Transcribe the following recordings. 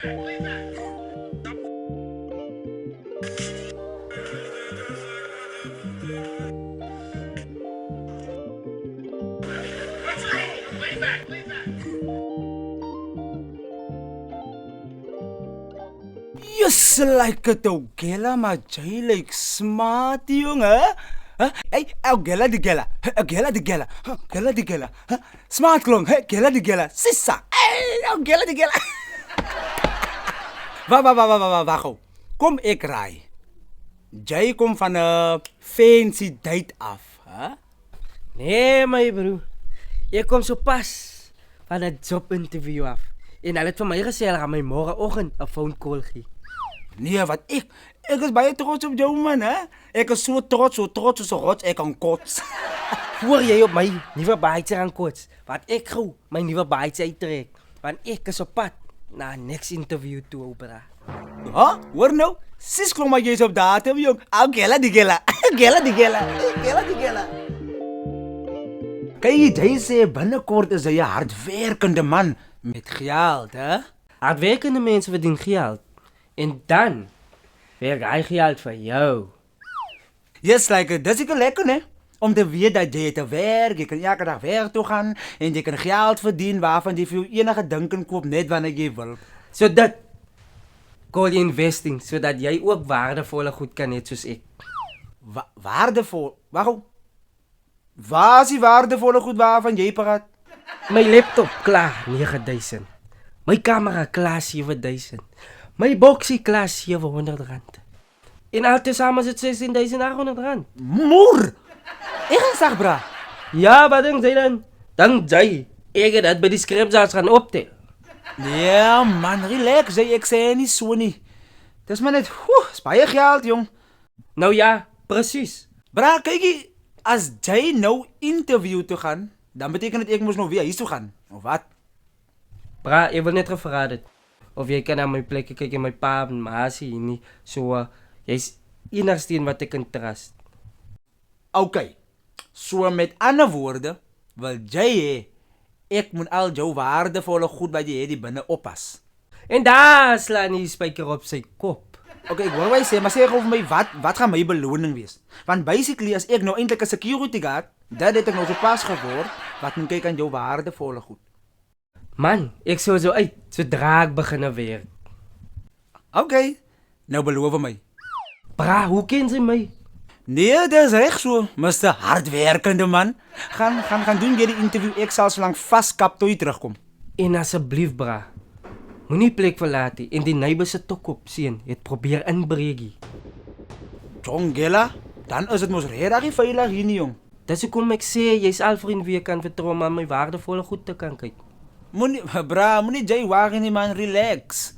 Yes, like it Ogela, maar jy like smart jongen. Huh? Hey, Ogela die gela. Ogela die gela. Ogela die gela. Smart klonk. Hey, Gela die gela. Sissa. Hey, Ogela die gela. Wag. Kom ek raai. Jy kom van 'n fancy date af, hè? Nee, my broer. Ek kom so pas van 'n jobinterview af. En hulle het vir my gesê hulle gaan my môreoggend 'n phone call gee. Nee, wat ek is baie trots op jou man, hè? Ek is so trots so rots ek kan kots. Hoor jy op my nuwe baadjie aan kots? Wat ek gou my nuwe baadjie uittrek. Want ek is op pad na next interview toe, bra. Ha? Hoor nou? Sis klom maar jy's op datum, jong. Gela die gela. Gela die gela. Gela die gela. Kyk, jy sê binnekort is hy 'n hardwerkende man met geld, hè? Hardwerkende mense verdien geld. En dan werk hy geld vir jou. Yes, like, dis ek lekker, né? Om te weet dat jy te werk, jy kan elke dag werk toe gaan en jy kan geld verdien waarvan jy vir jou enige ding kan koop net wanneer jy wil. So dit call jy investing, sodat jy ook waardevolle goed kan hê soos ek. Waardevol? Waarom? Waar is die waardevolle goed waarvan jy praat? My laptop klaar 9000. My kamera klaar 7000. My boksie klaar 700 rand. En altesamen is het 16.800 rand. Moer! Ek gaan sag, bra. Ja, wat dink jy dan? Dan jy. Ek het dit by die skrapzaals gaan optel. Ja, man, relax, ek sê nie so nie. Dis maar net, is baie geld, jong. Nou ja, presies. Bra, kykie, as jy nou interview toe gaan, dan beteken dit ek moes nou weer huis toe gaan, of wat? Bra, ek wil net gevraag het, of jy kan na my plekje kyk en my pa en ma sê hier nie, so, jy's enigste een wat ek kan trust. Okay, so met ander woorde, wil jy hê, ek moet al jou waardevolle goed wat jy het die binne oppas. En daar slaan die spyker op sy kop. Okay, ek hoor wat jy sê, maar sê gou vir my, wat gaan my beloning wees? Want basically, as ek nou eintlik 'n security guard, dat het ek nou so pas geword, wat moet kyk aan jou waardevolle goed. Man, ek sou so uit, sodra ek begin werk. Okay, nou beloof my. Bra, hoe ken jy my? Nee, dis reg so, Mr. Hardwerkende man. Gaan doen jy die interview, ek sal so lank vaskap tot jy terugkom. En asseblief, bra, moenie plek verlaat nie en die neighbor se tokkop seun het probeer inbreekie. Jongela, dan is dit mos regtig nie veilig hier nie, jong. Dis hoekom ek sê jy's al vriend wie ek kan vertrou om aan my waardevolle goed te kan kyk. Moenie jy waag nie man, relax.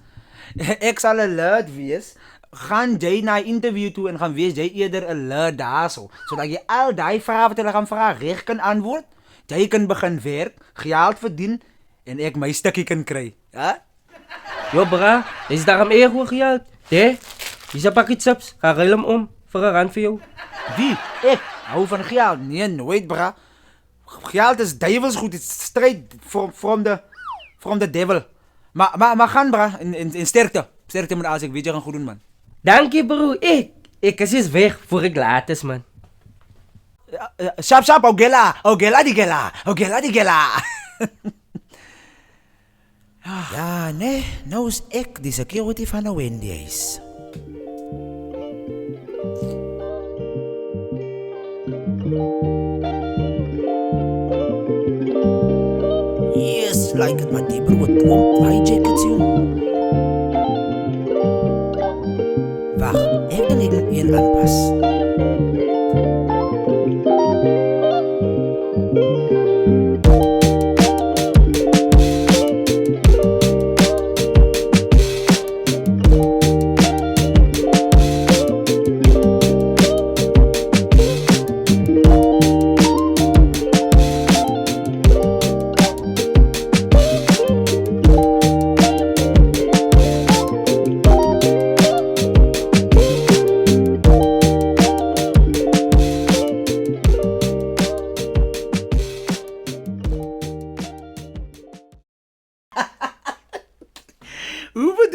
Ek sal alert wees. Gaan jy na 'n interview toe en gaan wees jy eerder alert daarso, sodat jy al daai vrae wat hulle gaan vra reg kan antwoord. Jy kan begin werk, geld verdien en ek my stukkie kan kry, hè? Jo bra, is daarom ego geld? Hè? Hier's 'n pakkie chips, ga ruil hom om vir 'n rand vir jou. Wie? Ek hou van geld. Nee, nooit bra. Geld is duivelsgoed, dit stryd from the devil. Maar gaan bra, in sterkte. Sterkte met alles, ek weet jy gaan goed doen man. Dankie bro, ek is weg voor ek laat is man. Shap, Ogela die gela. Ja, nee, nou is ek die security van 'n Wendy's. Yes, like it, maar die broer tromp hijackets, jong. Wacht, ek wil net een aanpas.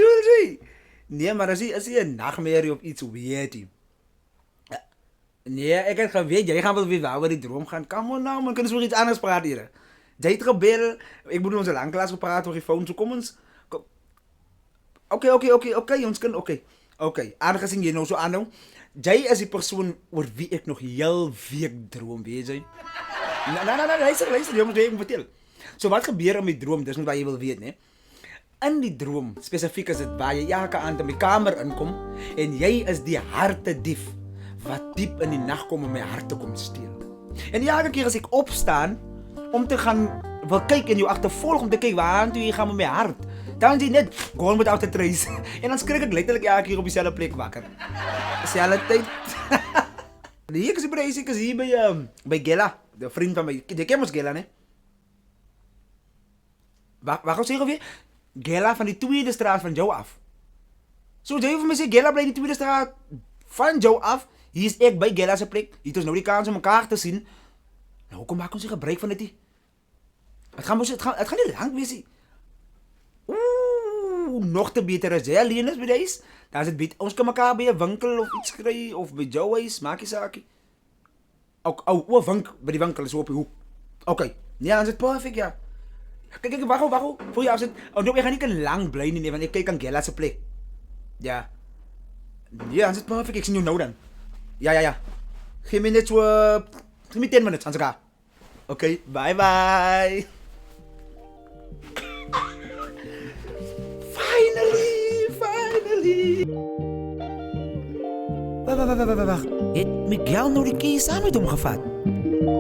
bedoel jy? Nee, maar as jy 'n nagmerrie of iets weet jy. Nee, ek het geweet jy gaan wel weer waaroor die droom gaan. Come on nou, man, kan ons weer iets anders praat hier. Jy het gebel. Ek bedoel ons het lanklaas gepraat oor die foon, so kom ons. Oké, ons kan oké. Aangesien jy nou so aanhou, jy is die persoon oor wie ek nog heel week droom, weet jy? Nee, luister, jy moet even vertel. So wat gebeur in my droom, dis net wat jy wil weet, né? In die droom, spesifiek is dit waar jy elke aand in my kamer inkom en jy is die hartedief wat diep in die nag kom om my hart te kom steel. En elke keer as ek opstaan om te gaan wil kyk en jou agtervolg om te kyk waartoe jy gaan met my hart, dan jy net gewoon met auto trace en dan skrik ek letterlik elke keer op dieselfde plek wakker. Dieselfde tyd. Nee, ek is hier by Gela, die vriend van my. Jy ken ons Gela, né? Waar gaan sê weer? Gela van die tweede straat van jou af. So jy vir my sê Gela bly in die tweede straat van jou af. Hier is ek by Gela se plek. Hier het ons nou die kans om mekaar te sien. Nou kom maak ons nie gebruik van dit nie. Het gaan nie lank wees nie. Nog te beter as jy alleen is by die huis. Dan is dit beter. Ons kan mekaar by 'n winkel of iets kry of by jou huis, maak nie saakie. By die winkel is op die hoek. Okay. Nee, dan is dit perfek, ja. Kyk, wag. Voor jou sit. Nou ek gaan nie kan lank bly nie, want ek kyk aan Gela se plek. Ja. Ja, dan is dit perfek. Ek sien jou nou dan. Ja. Geef my net so 10 minutes, aan elkaar. Okay, bye. Finally. Wacht. Het Miguel nou die keys saam met hom gevat?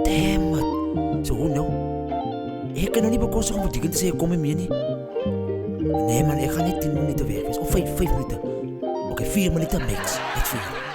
Damn it. So nou. Ek kan nou nie bekostig om vir te sê ek kom nie meer nie. Nee man, ek gaan net 10 minute weg wees. Of 5 minute. Okay, 4 minute max. Net 4.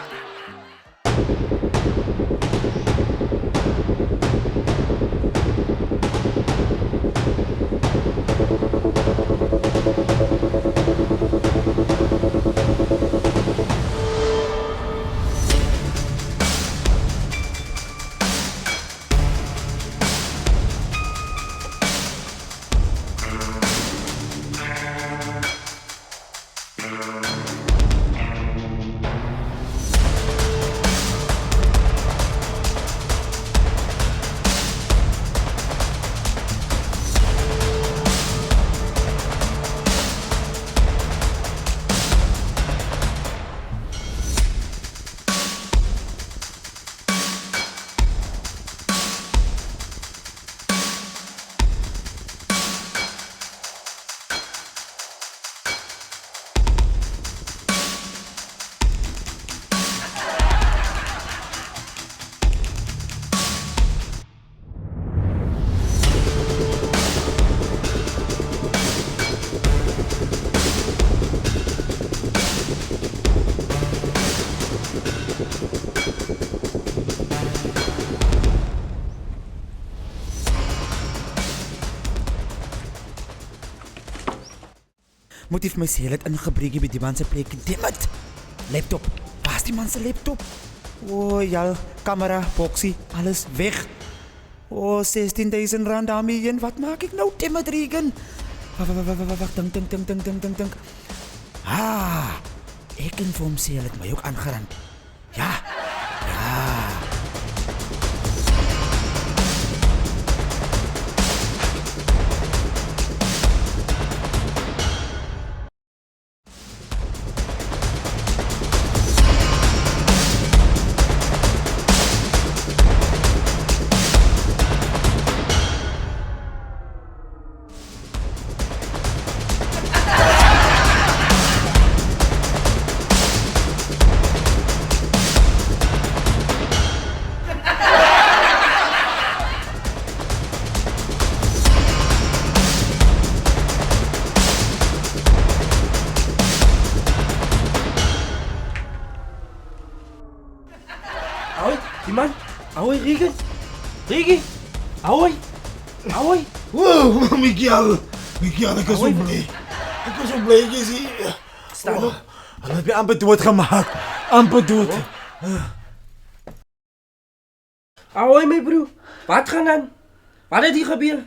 Moet jy vir my sê, hy het ingebreek by die man se plek. Dammit! Laptop. Waar is die man se laptop? Ja, camera, boxie, alles weg. 16.000 rand daarmee in. Wat maak ek nou, dammit, Regan? Wacht, dink. Ek kan vir hom sê, hy het my ook aangerand. Ja. Ahoy, Regan. Ahoy. Wow, Miguel, ek is so blij. Ek was so blij jy sien. Staan op. Hulle het my amper dood gemaak. Amper dood. Ahoy, my broer. Wat gaan aan? Wat het hier gebeur?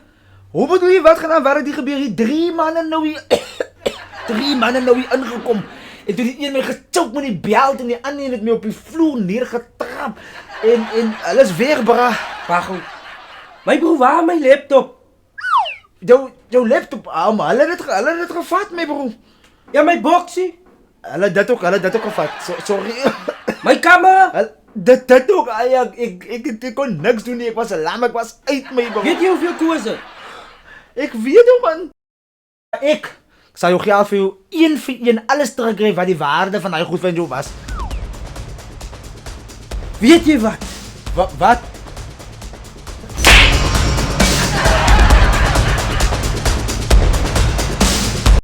Hoe bedoel jy wat gaan aan? Wat het hier gebeur? Hier 3 manne nou hier. 3 manne nou hier ingekom. En toe die een my gechoke met die belt en die ander het my op die vloer neergetrap. En alles weer, bra. Wag gou. My broer, waar my laptop? Jou laptop, maar hulle het dit gevat, my bro. Ja, my boksie. Hulle het dit ook gevat. Sorry. My kamera. Dit ook, ek kon niks doen nie, ek was lam, ek was uit my bro. Weet jy hoeveel koos dit? Ek weet jou man. Ek sal jou geld vir jou 1 vir 1 alles terugkry wat die waarde van daai goed van jou was. Weet jy wat? Wat?